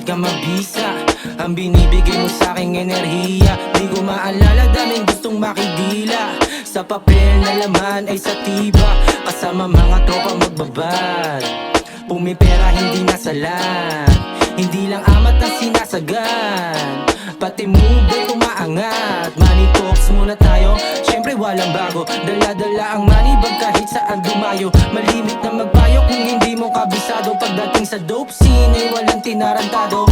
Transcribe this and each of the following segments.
bakit ka mabisa? Ang binibigay mo sa'king enerhiya, di ko maalala, daming gustong makidila. Sa papel na laman ay sa tiba, kasama mga tropa magbabad. Pumipera hindi nasalan, hindi lang amat ang sinasagan. Pati move ay umaangat. Money talks muna tayo, syempre walang bago. Dala-dala ang money bag kahit saan dumayo. Malimit na magpayo kung hindi mo kabisado. Pagdating sa dope scene ay walang tinarantado.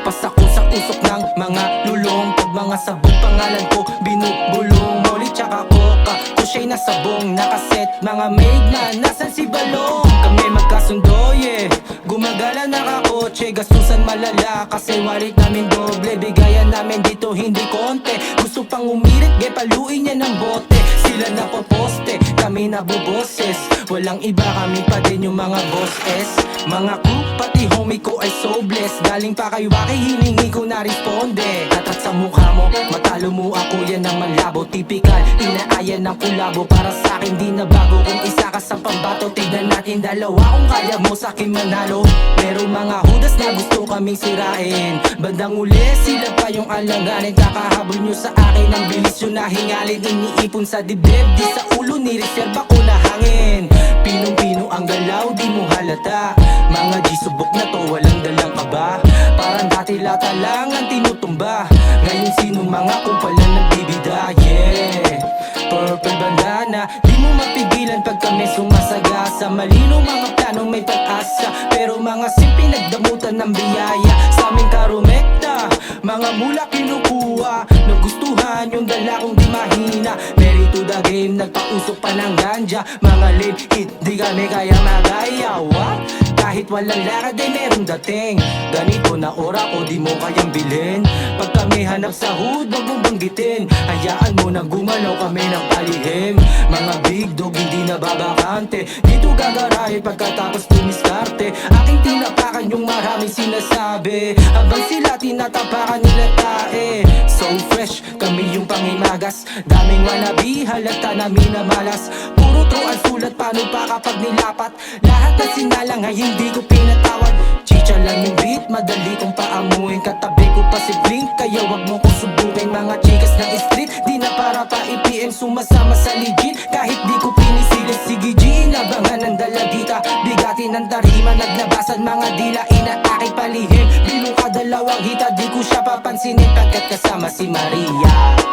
Pasako sa usok ng mga lulong. Pag mga sabog pangalan ko binubulong. Molly tsaka coca, kusya'y nasabong. Nakaset mga maid na nasan si Balong. Kami magkasundo, yeah. Gumagala nakakotse, gastusan malala. Kasi walit namin doble, bigayan namin dito hindi konti. Gusto pang umirit, ge paluin niya ng bote. Sila napoposte, kami naboboses. Walang iba, kami pa din yung mga bosses. Mga crew, pati homie ko ay so blessed. Galing pa kay Waki, hiningi ko na responde. Tatat sa mukha mo, matalo mo ako, yan ang malabo. Typical, inaayan ng kulabo. Para sa akin di na bago, kung isa ka sa pambato. Tignan natin dalawa kung kaya mo sa akin manalo. Merong mga hudas na gusto kaming sirain. Bandang uli, sila pa yung alanganin. Kakahabol nyo sa akin, ang bilis yun na hingalin. Iniipon sa dibdib, di sa ulo, nireserba ko na hangin. Pinong-pino ang galaw, di mo halata. Mga G-subok na to, walang dalang kaba. Parang dati lata lang ang tinutumba. Ngayon sino mga kumpala nagbibida, yeah. Purple bandana, di mo mapigilan pag kami sumasagasa. Malino mga plano, may pag-asa. Pero mga simpi nagdamutan ng biyaya. Sa aming karumekta, mga mula kinukuha. Nagustuhan yung dala kong di mahina. Married to the game, nagpausok pa ng ganja. Mga late hit, di kami kaya magaya. What? Kahit walang lakad ay merong dating. Ganito na ora ko di mo kayang bilhin. Pag kami hanap sa hood, wag mong banggitin. Hayaan mo na gumalaw kami ng palihim. Mga big dog hindi na babakante. Dito gagarahe pagkatapos tumiskarte. Aking tinapakan yung maraming sinasabi. Habang sila tinatapakan nila tae. So fresh, kami yung pangimagas. Daming wannabe, halata namin na malas. Puro true ang sulat, paano pa kapag nilapat? Lahat na sinalang ay hindi ko pinatawad. Chicha lang yung beat, madali kong paamuin. Katabi ko pa si Blink, kaya wag mo kong subukin. Mga chikas ng street, di na para pa i-PM. Sumasama sa legit, kahit di ko pinisigil. Sige G, inabangan ng dalagita. Bigatin ng tarima, naglabasan mga dila. Inatake palihim, bilong ka dalawang hita. Di ko siya papansinin pagkat kasama si Maria.